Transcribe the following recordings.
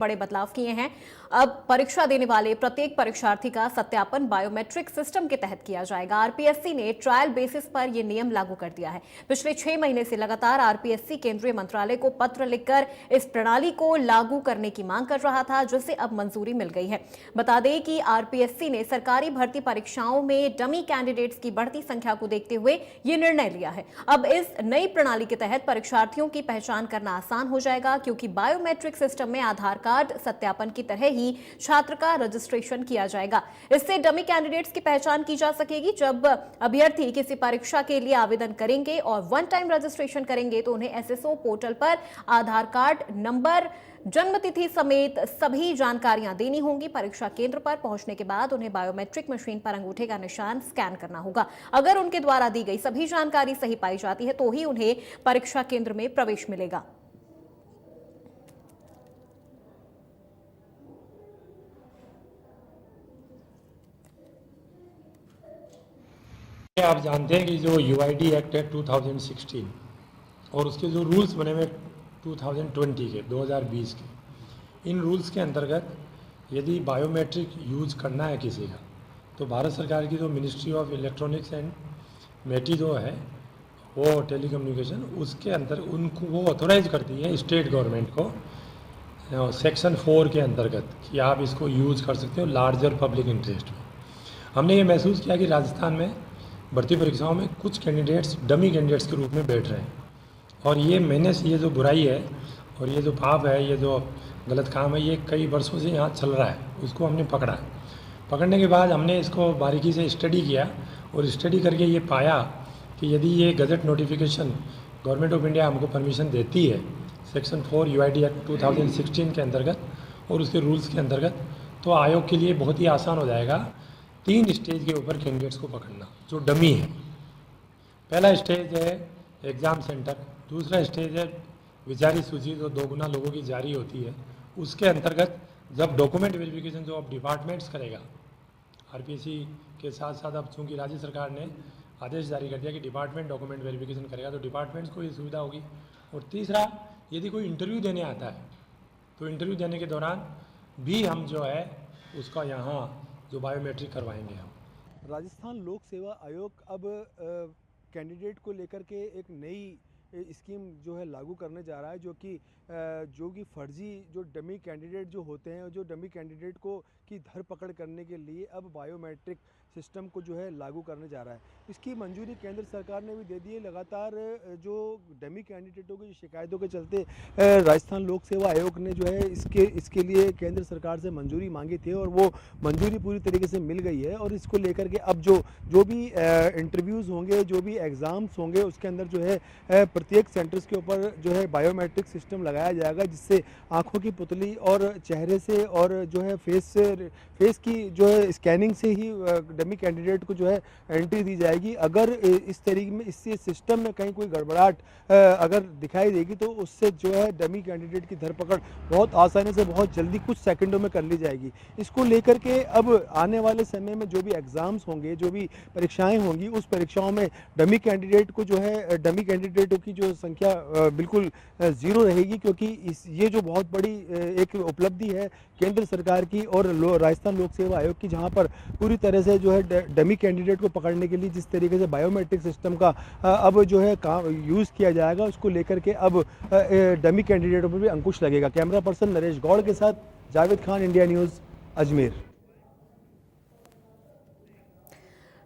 बड़े बदलाव किए हैं। अब परीक्षा देने वाले प्रत्येक परीक्षार्थी का सत्यापन बायोमेट्रिक सिस्टम के तहत किया जाएगा। आरपीएससी ने ट्रायल बेसिस पर यह नियम लागू कर दिया है। पिछले 6 महीने से लगातार आरपीएससी केंद्रीय मंत्रालय को पत्र लिखकर इस प्रणाली को लागू करने की मांग कर रहा था, जिसे अब मंजूरी मिल गई है। बता दें कि आरपीएससी ने सरकारी भर्ती परीक्षाओं में डमी कैंडिडेट्स की बढ़ती संख्या को देखते हुए यह निर्णय लिया है। अब इस नई प्रणाली के तहत परीक्षार्थियों की पहचान करना आसान हो जाएगा, क्योंकि बायोमेट्रिक सिस्टम में आधार कार्ड सत्यापन की तरह ही छात्र का रजिस्ट्रेशन किया जाएगा। इससे डमी कैंडिडेट्स की पहचान की जा सकेगी। जब अभ्यर्थी किसी परीक्षा के लिए आवेदन करेंगे और वन टाइम रजिस्ट्रेशन करेंगे तो उन्हें एसएसओ पोर्टल पर आधार कार्ड नंबर, जन्मतिथि समेत सभी जानकारियां देनी होंगी। परीक्षा केंद्र पर पहुंचने के बाद उन्हें बायोमेट्रिक मशीन पर अंगूठे का निशान स्कैन करना होगा। अगर उनके द्वारा दी गई सभी जानकारी सही पाई जाती है तो ही उन्हें परीक्षा केंद्र में प्रवेश मिलेगा। आप जानते हैं कि जो यूआईडी एक्ट है 2016 और उसके जो रूल्स बने हुए 2020 के 2020 के, इन रूल्स के अंतर्गत यदि बायोमेट्रिक यूज करना है किसी का तो भारत सरकार की जो मिनिस्ट्री ऑफ इलेक्ट्रॉनिक्स एंड मेटी जो है वो टेलीकम्युनिकेशन, उसके अंदर उनको वो ऑथोराइज करती है स्टेट गवर्नमेंट को सेक्शन 4 के अंतर्गत कि आप इसको यूज कर सकते हो लार्जर पब्लिक इंटरेस्ट में। हमने ये महसूस किया कि राजस्थान में भर्ती परीक्षाओं में कुछ कैंडिडेट्स डमी कैंडिडेट्स के रूप में बैठ रहे हैं और ये जो बुराई है और ये जो पाप है, ये जो गलत काम है, ये कई वर्षों से यहाँ चल रहा है। उसको हमने पकड़ा। पकड़ने के बाद हमने इसको बारीकी से स्टडी किया और स्टडी करके ये पाया कि यदि ये gazette notification government of India हमको परमिशन देती है सेक्शन 4 यूआईडी एक्ट 2016 के अंतर्गत और उसके रूल्स के अंतर्गत, तो आयोग के लिए बहुत ही आसान हो जाएगा 3 स्टेज के ऊपर कैंडिडेट्स को पकड़ना जो डमी है। पहला स्टेज है एग्ज़ाम सेंटर, दूसरा स्टेज है विचारी सूची जो 2 गुना लोगों की जारी होती है, उसके अंतर्गत जब डॉक्यूमेंट वेरिफिकेशन जो अब डिपार्टमेंट्स करेगा आरपीएससी के साथ साथ, अब चूँकि राज्य सरकार ने आदेश जारी कर दिया कि डिपार्टमेंट डॉक्यूमेंट वेरिफिकेशन करेगा तो डिपार्टमेंट्स को ये सुविधा होगी। और तीसरा, यदि कोई इंटरव्यू देने आता है तो इंटरव्यू देने के दौरान भी हम जो है उसका यहाँ जो बायोमेट्रिक करवाएंगे हम। राजस्थान लोक सेवा आयोग अब कैंडिडेट को लेकर के एक नई स्कीम जो है लागू करने जा रहा है, जो कि फर्जी जो डमी कैंडिडेट जो होते हैं, जो डमी कैंडिडेट को की धरपकड़ करने के लिए अब बायोमेट्रिक सिस्टम को जो है लागू करने जा रहा है। इसकी मंजूरी केंद्र सरकार ने भी दे दी है। लगातार जो डमी कैंडिडेटों की शिकायतों के चलते राजस्थान लोक सेवा आयोग ने जो है इसके लिए केंद्र सरकार से मंजूरी मांगी थी और वो मंजूरी पूरी तरीके से मिल गई है। और इसको लेकर के अब जो भी इंटरव्यूज़ होंगे, जो भी एग्ज़ाम्स होंगे, उसके अंदर जो है प्रत्येक सेंटर्स के ऊपर जो है बायोमेट्रिक सिस्टम लगाया जाएगा, जिससे आँखों की पुतली और चेहरे से और जो है फेस की जो है स्कैनिंग से ही डमी कैंडिडेट को जो है एंट्री दी जाएगी। अगर इस तरीके में इससे सिस्टम में कहीं कोई गड़बड़ाहट अगर दिखाई देगी तो उससे जो है डमी कैंडिडेट की धरपकड़ बहुत आसानी से, बहुत जल्दी, कुछ सेकंडों में कर ली जाएगी। इसको लेकर के अब आने वाले समय में जो भी एग्ज़ाम्स होंगे, जो भी परीक्षाएं होंगी, उस परीक्षाओं में डमी कैंडिडेट को जो है डमी कैंडिडेटों की जो संख्या बिल्कुल ज़ीरो रहेगी, क्योंकि ये जो बहुत बड़ी एक उपलब्धि है केंद्र सरकार की और राजस्थान लोक सेवा आयोग की, जहां पर पूरी तरह से जो है डमी कैंडिडेट को पकड़ने के लिए जिस तरीके से बायोमेट्रिक सिस्टम का अब जो है काम यूज़ किया जाएगा, उसको लेकर के अब डमी कैंडिडेटों पर भी अंकुश लगेगा। कैमरा पर्सन नरेश गौड़ के साथ जावेद खान, इंडिया न्यूज़, अजमेर।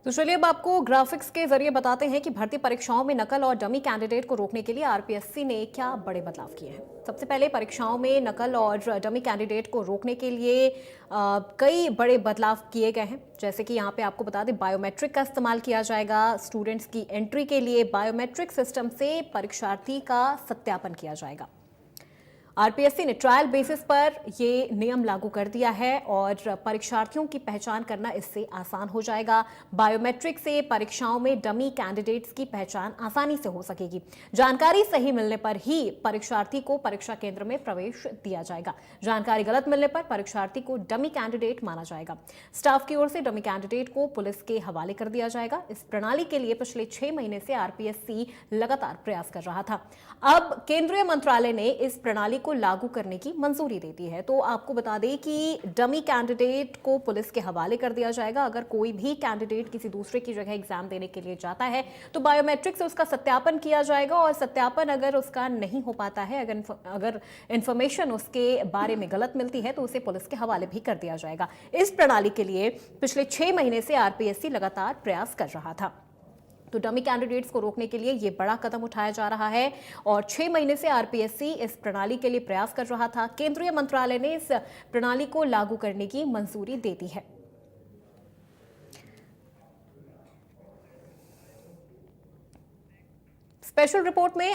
तो चलिए अब आपको ग्राफिक्स के जरिए बताते हैं कि भर्ती परीक्षाओं में नकल और डमी कैंडिडेट को रोकने के लिए आरपीएससी ने क्या बड़े बदलाव किए हैं। सबसे पहले परीक्षाओं में नकल और डमी कैंडिडेट को रोकने के लिए कई बड़े बदलाव किए गए हैं। जैसे कि यहाँ पे आपको बता दें, बायोमेट्रिक का इस्तेमाल किया जाएगा। स्टूडेंट्स की एंट्री के लिए बायोमेट्रिक सिस्टम से परीक्षार्थी का सत्यापन किया जाएगा। आरपीएससी ने ट्रायल बेसिस पर ये नियम लागू कर दिया है और परीक्षार्थियों की पहचान करना इससे आसान हो जाएगा। बायोमेट्रिक से परीक्षाओं में डमी कैंडिडेट्स की पहचान आसानी से हो सकेगी। जानकारी सही मिलने पर ही परीक्षार्थी को परीक्षा केंद्र में प्रवेश दिया जाएगा। जानकारी गलत मिलने पर परीक्षार्थी को डमी कैंडिडेट माना जाएगा। स्टाफ की ओर से डमी कैंडिडेट को पुलिस के हवाले कर दिया जाएगा। इस प्रणाली के लिए पिछले 6 महीने से आरपीएससी लगातार प्रयास कर रहा था। अब केंद्रीय मंत्रालय ने इस प्रणाली को लागू करने की मंजूरी देती है। तो आपको बता दें कि डमी कैंडिडेट को पुलिस के हवाले कर दिया जाएगा। अगर कोई भी कैंडिडेट किसी दूसरे की जगह एग्जाम देने के लिए जाता है तो बायोमेट्रिक से उसका सत्यापन किया जाएगा, और सत्यापन अगर उसका नहीं हो पाता है, अगर इंफॉर्मेशन उसके बारे में गलत मिलती है तो उसे पुलिस के हवाले भी कर दिया जाएगा। इस प्रणाली के लिए पिछले 6 महीने से आरपीएससी लगातार प्रयास कर रहा था। तो डमी कैंडिडेट्स को रोकने के लिए ये बड़ा कदम उठाया जा रहा है, और 6 महीने से आरपीएससी इस प्रणाली के लिए प्रयास कर रहा था। केंद्रीय मंत्रालय ने इस प्रणाली को लागू करने की मंजूरी दे दी है। स्पेशल रिपोर्ट में